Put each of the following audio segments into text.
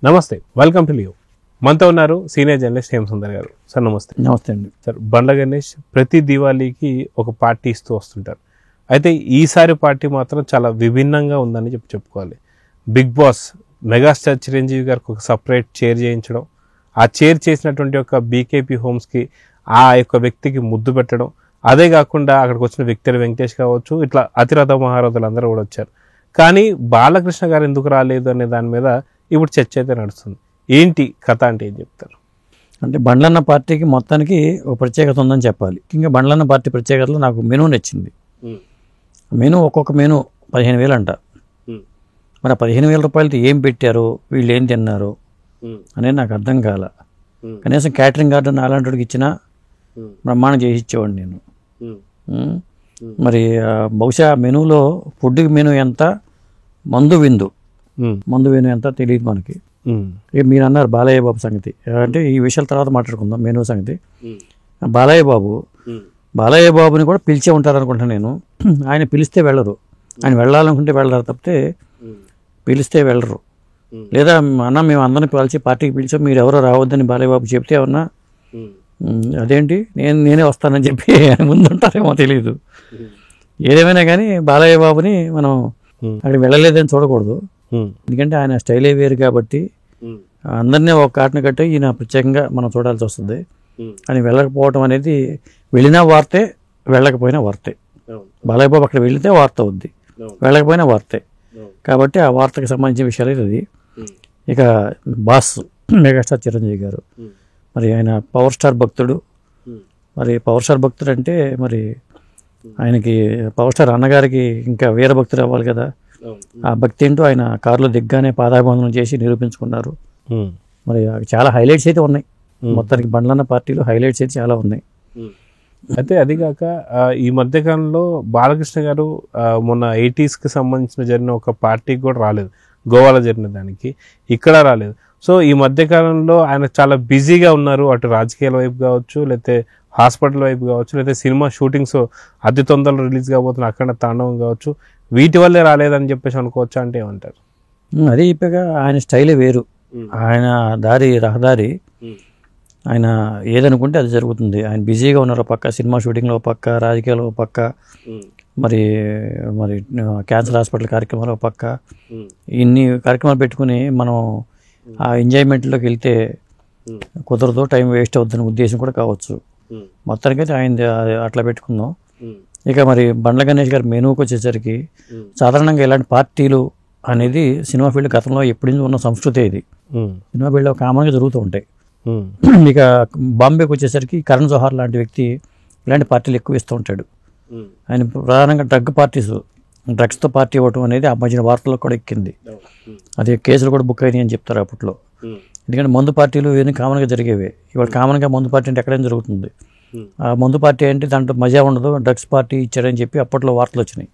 నమస్తే, welcome to Leo. మనతో ఉన్నారు సీనియర్ జర్నలిస్ట్ హేమ సుందర్ గారు. సార్ నమస్తే. నమస్తే అండి. సార్, బండ్ల గణేష్ ప్రతి దివాళీకి ఒక పార్టీ ఇస్తూ వస్తుంటారు. అయితే ఈసారి పార్టీ మాత్రం చాలా విభిన్నంగా ఉందని చెప్పుకోవాలి. బిగ్ బాస్ మెగాస్టార్ చిరంజీవి గారికి ఒక సపరేట్ చైర్ చేయించడం, ఆ చైర్ చేసినటువంటి ఒక బీకేపీ హోమ్స్కి ఆ యొక్క వ్యక్తికి ముద్దు పెట్టడం, అదే కాకుండా అక్కడికి వచ్చిన వ్యక్తులు వెంకటేష్ కావచ్చు, ఇట్లా అతిరథ మహారథులు అందరూ కూడా వచ్చారు. కానీ బాలకృష్ణ గారు ఎందుకు రాలేదు అనే దాని మీద ఇప్పుడు చర్చ అయితే నడుస్తుంది. ఏంటి కథ అంటే ఏం చెప్తారు? అంటే బండ్లన్న పార్టీకి మొత్తానికి ఒక ప్రత్యేకత ఉందని చెప్పాలి. ఇంకా బండ్లన్న పార్టీ ప్రత్యేకతలో నాకు మెనూ నచ్చింది. మెనూ ఒక్కొక్క మెనూ 15,000 అంట. మరి 15,000 రూపాయలతో ఏం పెట్టారు, వీళ్ళు ఏం తిన్నారు అనేది నాకు అర్థం కాల. కనీసం క్యాటరింగ్ గార్డెన్ అలాంటికి ఇచ్చినా బ్రహ్మాండం చేసి ఇచ్చేవాడిని నేను. మరి బహుశా మెనూలో ఫుడ్కి మెనూ ఎంత, మందు విందు ఎంత తెలియదు మనకి. మీరు అన్నారు బాలయ్య బాబు సంగతి, అంటే ఈ విషయాల తర్వాత మాట్లాడుకుందాం. మెనూ సంగతి బాలయ్య బాబుని కూడా పిలిచే ఉంటారు అనుకుంటున్నాను నేను. ఆయన పిలిస్తే వెళ్ళరు, ఆయన వెళ్ళాలనుకుంటే వెళ్ళరు తప్పితే పిలిస్తే వెళ్ళరు. లేదా అన్న మేము అందరిని పిలిచి పార్టీకి పిలిచాం, మీరు ఎవరో రావద్దని బాలయ్య బాబు చెప్తే ఏమన్నా అదేంటి నేనే వస్తానని చెప్పి ముందుంటారేమో తెలియదు. ఏదేమైనా కానీ బాలయ్య బాబుని మనం అక్కడికి వెళ్ళలేదని చూడకూడదు. ఎందుకంటే ఆయన స్టైలే వేరు కాబట్టి అందరినీ ఒక కాటన కట్టి ఈయన ప్రత్యేకంగా మనం చూడాల్సి వస్తుంది. అని వెళ్ళకపోవటం అనేది వెళ్ళినా వార్తే, వెళ్ళకపోయినా వార్తే. బాలయ్య బాబు అక్కడ వెళితే వార్త అవుద్ది, వెళ్ళకపోయినా వార్తే. కాబట్టి ఆ వార్తకు సంబంధించిన విషయాలు ఇది. ఇక బాస్ మెగాస్టార్ చిరంజీవి గారు, మరి ఆయన పవర్ స్టార్ భక్తుడు. మరి పవర్ స్టార్ భక్తుడు అంటే మరి ఆయనకి పవర్ స్టార్ అన్నగారికి ఇంకా వీర భక్తుడు అవ్వాలి కదా. ఆ భక్తి ఏంటో ఆయన కారులో దిగ్గానే పాదాభివందనం చేసి నిరూపించుకున్నారు. మరి చాలా హైలైట్స్ అయితే ఉన్నాయి. మొత్తానికి బండ్లన్న పార్టీలో హైలైట్స్ అయితే చాలా ఉన్నాయి. అయితే అదిగాక ఈ మధ్యకాలంలో బాలకృష్ణ గారు మొన్న 80s సంబంధించిన జరిగిన ఒక పార్టీకి కూడా రాలేదు, గోవాలో జరిగిన దానికి, ఇక్కడ రాలేదు. సో ఈ మధ్యకాలంలో ఆయన చాలా బిజీగా ఉన్నారు. అటు రాజకీయాల వైపు కావచ్చు, లేకపోతే హాస్పిటల్ వైపు కావచ్చు, లేకపోతే సినిమా షూటింగ్స్ అతి తొందరలో రిలీజ్ కాబోతున్న అఖండ తాండవం కావచ్చు, వీటి వల్లే రాలేదని చెప్పేసి అనుకోవచ్చు అంటే ఏమంటారు? అదే చెప్పగా ఆయన స్టైలే వేరు. ఆయన రహదారి ఆయన ఏదనుకుంటే అది జరుగుతుంది. ఆయన బిజీగా ఉన్నారు పక్క, సినిమా షూటింగ్లో పక్క, రాజకీయాల్లో పక్క, మరి క్యాన్సర్ హాస్పిటల్ కార్యక్రమాలు పక్క, ఇన్ని కార్యక్రమాలు పెట్టుకుని మనం ఆ ఎంజాయ్మెంట్లోకి వెళ్తే కుదరదు, టైం వేస్ట్ అవుతుందనే ఉద్దేశం కూడా కావచ్చు. మొత్తానికైతే ఆయన అట్లా పెట్టుకుందాం. ఇక మరి బండ్ల గణేష్ గారి మెనూకి వచ్చేసరికి సాధారణంగా ఇలాంటి పార్టీలు అనేది సినిమా ఫీల్డ్ గతంలో ఎప్పటి నుంచి ఉన్న సంస్కృతి. ఇది సినిమా ఫీల్డ్లో కామన్గా జరుగుతూ ఉంటాయి. ఇక బాంబేకి వచ్చేసరికి కరణ్ జోహార్ లాంటి వ్యక్తి ఇలాంటి పార్టీలు ఎక్కువ ఇస్తూ ఉంటాడు. ఆయన ప్రధానంగా డ్రగ్స్తో పార్టీ ఇవ్వటం అనేది ఆ మధ్యన వార్తల్లో కూడా ఎక్కింది. అది కేసులు కూడా బుక్ అయినాయి అని చెప్తారు అప్పట్లో. ఎందుకంటే మందు పార్టీలు ఇవన్నీ కామన్గా జరిగేవి. ఇవాళ కామన్గా మందు పార్టీ అంటే ఎక్కడైనా జరుగుతుంది. ఆ మందు పార్టీ అంటే దాంట్లో మజా ఉండదు, డ్రగ్స్ పార్టీ ఇచ్చారని చెప్పి అప్పట్లో వార్తలు వచ్చినాయి.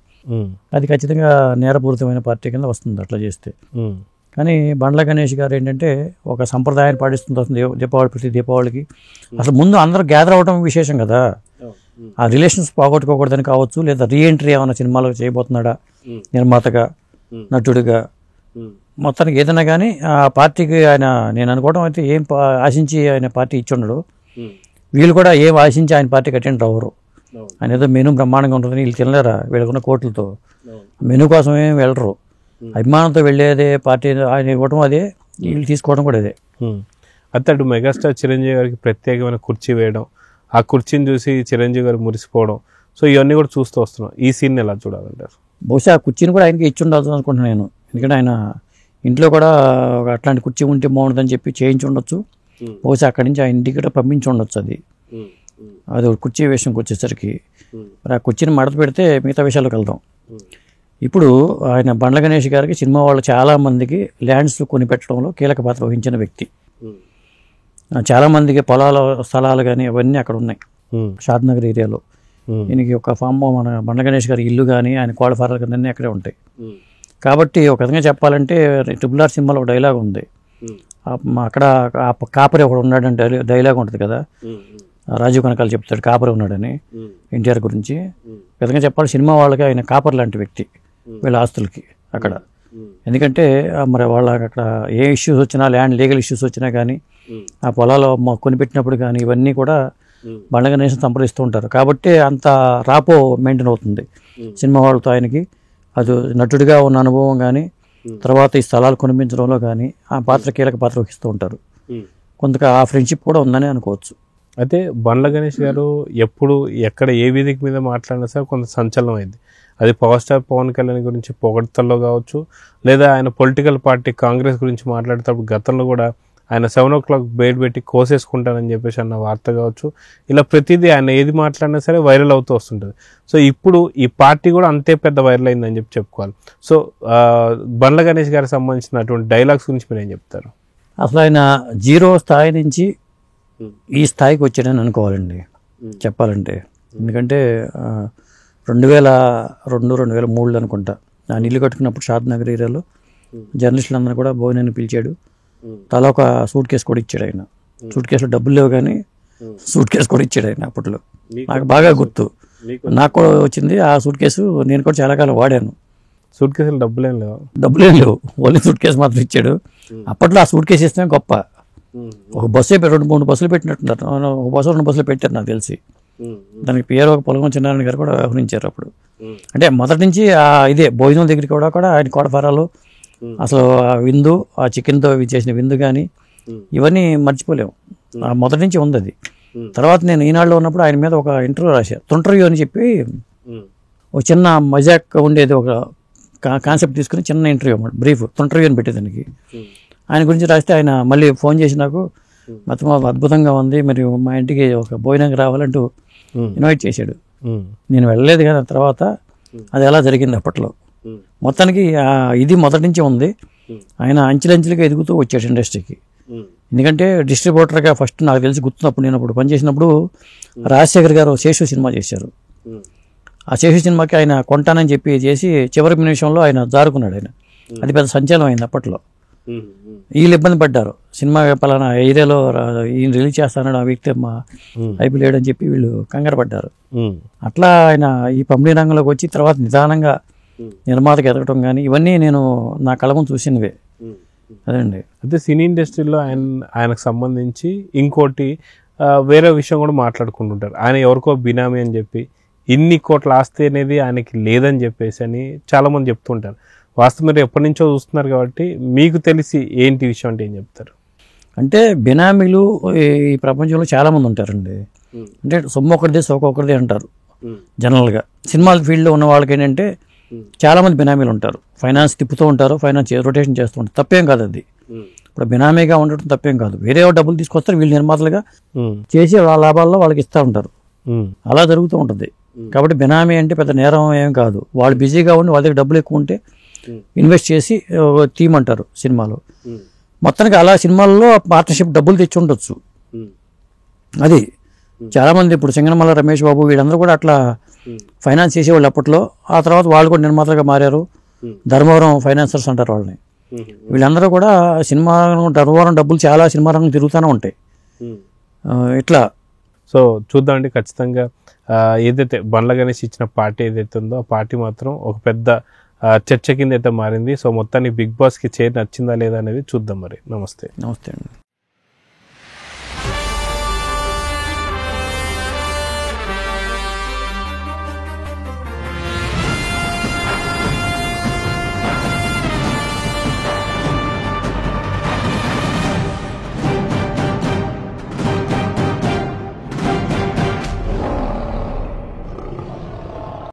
అది ఖచ్చితంగా నేరపూరితమైన పార్టీ కింద వస్తుంది అట్లా చేస్తే. కానీ బండ్ల గణేష్ గారు ఏంటంటే ఒక సంప్రదాయాన్ని పాటిస్తుంది ప్రతి దీపావళికి. అసలు ముందు అందరూ గ్యాదర్ అవ్వడం విశేషం కదా. ఆ రిలేషన్స్ పోగొట్టుకోకూడదని కావచ్చు, లేదా రీఎంట్రీ ఏమైనా సినిమాలో చేయబోతున్నాడా నిర్మాతగా, నటుడిగా, మొత్తానికి ఏదైనా కానీ ఆ పార్టీకి ఆయన, నేను అనుకోవడం అయితే ఏం ఆశించి ఆయన పార్టీ ఇచ్చి ఉండడు. వీళ్ళు కూడా ఏం ఆశించి ఆయన పార్టీకి అటెండ్ అవ్వరు. ఆయన ఏదో మెనూ బ్రహ్మాండంగా ఉంటుందని వీళ్ళు తినలేరా, వీళ్ళకున్న కోట్లతో మెనూ కోసం ఏం వెళ్ళరు. అభిమానంతో వెళ్ళేదే పార్టీ, ఆయన ఇవ్వడం అదే, వీళ్ళు తీసుకోవడం కూడా అదే. అతడు మెగాస్టార్ చిరంజీవి గారికి ప్రత్యేకమైన కుర్చీ వేయడం, ఆ కుర్చీని చూసి చిరంజీవి గారు మురిసిపోవడం, సో ఇవన్నీ కూడా చూస్తూ వస్తున్నాం. ఈ సీన్ ఎలా చూడాలంటారు? బహుశా ఆ కుర్చీని కూడా ఆయనకి ఇచ్చి ఉండదు అనుకుంటున్నాను నేను. ఎందుకంటే ఆయన ఇంట్లో కూడా అట్లాంటి కుర్చీ ఉంటే బాగుంటుందని చెప్పి చేయించి ఉండొచ్చు. బహుశా అక్కడి నుంచి ఆయన ఇంటికి కూడా పంపించి ఉండొచ్చు. అది కుర్చీ విషయంకి వచ్చేసరికి మరి ఆ కుర్చీని మడత పెడితే మిగతా విషయాలకు వెళ్దాం. ఇప్పుడు ఆయన బండ్ల గణేష్ గారికి సినిమా వాళ్ళు చాలామందికి ల్యాండ్స్ కొనిపెట్టడంలో కీలక పాత్ర వహించిన వ్యక్తి. చాలామందికి పొలాల స్థలాలు కానీ అవన్నీ అక్కడ ఉన్నాయి షాద్నగర్ ఏరియాలో. ఈయనకి ఒక ఫామ్, మన బండ్ల గణేష్ గారి ఇల్లు కానీ ఆయన కోళ్ళ ఫారాలు కానీ అన్నీ అక్కడే ఉంటాయి. కాబట్టి ఒక విధంగా చెప్పాలంటే RRR సినిమాలో ఒక డైలాగ్ ఉంది, అక్కడ కాపరి ఒకడు ఉన్నాడంటే డైలాగ్ ఉంటుంది కదా, రాజీవ్ కనకాల చెప్తాడు కాపరి ఉన్నాడని ఎన్టీఆర్ గురించి. విధంగా చెప్పాలి, సినిమా వాళ్ళకి ఆయన కాపర్ లాంటి వ్యక్తి వీళ్ళ ఆస్తులకి అక్కడ. ఎందుకంటే మరి వాళ్ళ అక్కడ ఏ ఇష్యూస్ వచ్చినా, ల్యాండ్ లీగల్ ఇష్యూస్ వచ్చినా కానీ, ఆ పొలాలు కొనిపెట్టినప్పుడు కానీ ఇవన్నీ కూడా బండ్ల గణేష్ని సంప్రదిస్తూ ఉంటారు. కాబట్టి అంత రాపో మెయింటైన్ అవుతుంది సినిమా వాళ్ళతో ఆయనకి. అది నటుడిగా ఉన్న అనుభవం కానీ, తర్వాత ఈ స్థలాలు కొనిపించడంలో కానీ ఆ పాత్ర కీలక పాత్ర వహిస్తూ ఉంటారు. కొంత ఆ ఫ్రెండ్షిప్ కూడా ఉందని అనుకోవచ్చు. అయితే బండ్ల గణేష్ గారు ఎప్పుడు ఎక్కడ ఏ వేదిక మీద మాట్లాడినా సరే కొంత సంచలనం అయింది. అది పవర్ స్టార్ పవన్ కళ్యాణ్ గురించి పొగడ్తల్లో కావచ్చు, లేదా ఆయన పొలిటికల్ పార్టీ కాంగ్రెస్ గురించి మాట్లాడేటప్పుడు గతంలో కూడా ఆయన 7 o'clock బయట పెట్టి కోసేసుకుంటానని చెప్పేసి అన్న వార్త కావచ్చు. ఇలా ప్రతిదీ ఆయన ఏది మాట్లాడినా సరే వైరల్ అవుతూ వస్తుంటుంది. సో ఇప్పుడు ఈ పార్టీ కూడా అంతే పెద్ద వైరల్ అయిందని చెప్పుకోవాలి. సో బండ్ల గణేష్ గారికి సంబంధించినటువంటి డైలాగ్స్ గురించి మీరు ఏం చెప్తారు? అసలు ఆయన 0 స్థాయి నుంచి ఈ స్థాయికి వచ్చాడని అనుకోవాలండి చెప్పాలంటే. ఎందుకంటే 2002-2003 అనుకుంటా నా ఇల్లు కట్టుకున్నప్పుడు షాద్ నగర్ ఏరియాలో జర్నలిస్టులందరూ కూడా భోజనాన్ని పిలిచాడు. తలా ఒక సూట్ కేసు కూడా ఇచ్చాడు ఆయన. సూట్ కేసులో డబ్బులు లేవు కానీ సూట్ కేసు కూడా ఇచ్చాడు ఆయన. అప్పట్లో నాకు బాగా గుర్తు. నాకు కూడా వచ్చింది ఆ సూట్ కేసు. నేను కూడా చాలా కాలం వాడాను. సూట్ కేసులు డబ్బులేం లేవు, ఓన్లీ సూట్ కేసు మాత్రం ఇచ్చాడు. అప్పట్లో ఆ సూట్ కేసు ఇస్తే గొప్ప. ఒక బస్సే 2-3 బస్సులు పెట్టినట్టున్నారు. ఒక బస్సు 2 బస్సులు పెట్టారు నాకు తెలిసి. దానికి పేరు ఒక పొలగం చిన్నారాయణ గారు కూడా వ్యవహరించారు అప్పుడు. అంటే మొదటి నుంచి ఇదే భోజనం దగ్గరికి కూడా ఆయన కోడఫారాలు, అసలు ఆ విందు, ఆ చికెన్తో చేసిన విందు కానీ ఇవన్నీ మర్చిపోలేము. మొదటి నుంచి ఉంది అది. తర్వాత నేను ఈనాడులో ఉన్నప్పుడు ఆయన మీద ఒక ఇంటర్వ్యూ రాశాను. తుంటర్వ్యూ అని చెప్పి ఒక చిన్న మజాక్ ఉండేది, ఒక కాన్సెప్ట్ తీసుకుని చిన్న ఇంటర్వ్యూ అన్నమాట, బ్రీఫ్ తుంటర్వ్యూ అని పెట్టేదానికి. ఆయన గురించి రాస్తే ఆయన మళ్ళీ ఫోన్ చేసి నాకు మొత్తం అద్భుతంగా ఉంది, మరి మా ఇంటికి ఒక భోజనానికి రావాలంటూ ఇన్వైట్ చేశాడు. నేను వెళ్ళలేదు కానీ తర్వాత అది ఎలా జరిగింది అప్పట్లో. మొత్తానికి ఇది మొదటి నుంచి ఉంది. ఆయన అంచెలంచెలుగా ఎదుగుతూ వచ్చాడు ఇండస్ట్రీకి. ఎందుకంటే డిస్ట్రిబ్యూటర్గా ఫస్ట్ నాకు తెలిసి గుర్తున్నప్పుడు, నేను అప్పుడు పనిచేసినప్పుడు రాజశేఖర్ గారు శేషు సినిమా చేశారు. ఆ శేషు సినిమాకి ఆయన కొంటానని చెప్పి చేసి చివరి నిమిషంలో ఆయన జారుకున్నాడు. ఆయన అది పెద్ద సంచలనం అయింది అప్పట్లో. వీళ్ళు ఇబ్బంది పడ్డారు, సినిమా పలానా ఏరియాలో ఈయన రిలీజ్ చేస్తానని ఆ వ్యక్తి మా అయిపోయి లేడని చెప్పి వీళ్ళు కంగారు పడ్డారు. అట్లా ఆయన ఈ పంపిణీ రంగంలోకి వచ్చి తర్వాత నిదానంగా నిర్మాతకు ఎదగటం కానీ ఇవన్నీ నేను నా కళ్ళ ముందు చూసినవే. అదండి. అయితే సినీ ఇండస్ట్రీలో ఆయనకు సంబంధించి ఇంకోటి వేరే విషయం కూడా మాట్లాడుకుంటుంటారు. ఆయన ఎవరికో బినామీ అని చెప్పి, ఇన్ని కోట్ల ఆస్తి అనేది ఆయనకి లేదని చెప్పేసి అని చాలామంది చెప్తుంటారు. వాస్తవం మీరు ఎప్పటి నుంచో చూస్తున్నారు కాబట్టి మీకు తెలిసి ఏంటి విషయం అంటే ఏం చెప్తారు? అంటే బినామీలు ఈ ప్రపంచంలో చాలామంది ఉంటారండి. అంటే సొమ్ము ఒకటిదే సోక ఒకటిదే అంటారు జనరల్గా. సినిమాల ఫీల్డ్లో ఉన్న వాళ్ళకి ఏంటంటే చాలామంది బినామీలు ఉంటారు. ఫైనాన్స్ తిప్పుతూ ఉంటారు, ఫైనాన్స్ రొటేషన్ చేస్తూ ఉంటారు. తప్పేం కాదు అది. ఇప్పుడు బినామీగా ఉండటం తప్పేం కాదు. వేరే డబ్బులు తీసుకొస్తారు, వీళ్ళు నిర్మాతలుగా చేసి వాళ్ళ లాభాల్లో వాళ్ళకి ఇస్తూ ఉంటారు. అలా జరుగుతూ ఉంటుంది. కాబట్టి బినామీ అంటే పెద్ద నేరం ఏం కాదు. వాళ్ళు బిజీగా ఉండి వాళ్ళ దగ్గర డబ్బులు ఎక్కువ ఉంటే ఇన్వెస్ట్ చేసి తీయమంటారు సినిమాలో. మొత్తానికి అలా సినిమాల్లో పార్ట్నర్షిప్ డబ్బులు తెచ్చి ఉండొచ్చు. అది చాలామంది ఇప్పుడు సింగనమల రమేష్ బాబు వీళ్ళందరూ కూడా అట్లా ఫైనాన్స్ చేసేవాళ్ళు అప్పట్లో. ఆ తర్వాత వాళ్ళు కూడా నిర్మాతలుగా మారారు. ధర్మవరం ఫైనాన్సర్స్ అంటారు వాళ్ళని. వీళ్ళందరూ కూడా సినిమా ధర్మవరం డబ్బులు చాలా సినిమా రంగం తిరుగుతూనే ఉంటాయి ఇట్లా. సో చూద్దామండి, ఖచ్చితంగా ఏదైతే బండ్ల గణేష్ ఇచ్చిన పార్టీ ఏదైతే ఉందో ఆ పార్టీ మాత్రం ఒక పెద్ద చర్చ కింద అయితే మారింది. సో మొత్తానికి బిగ్ బాస్కి చేరి నచ్చిందా లేదా అనేది చూద్దాం. మరి నమస్తే. నమస్తే అండి.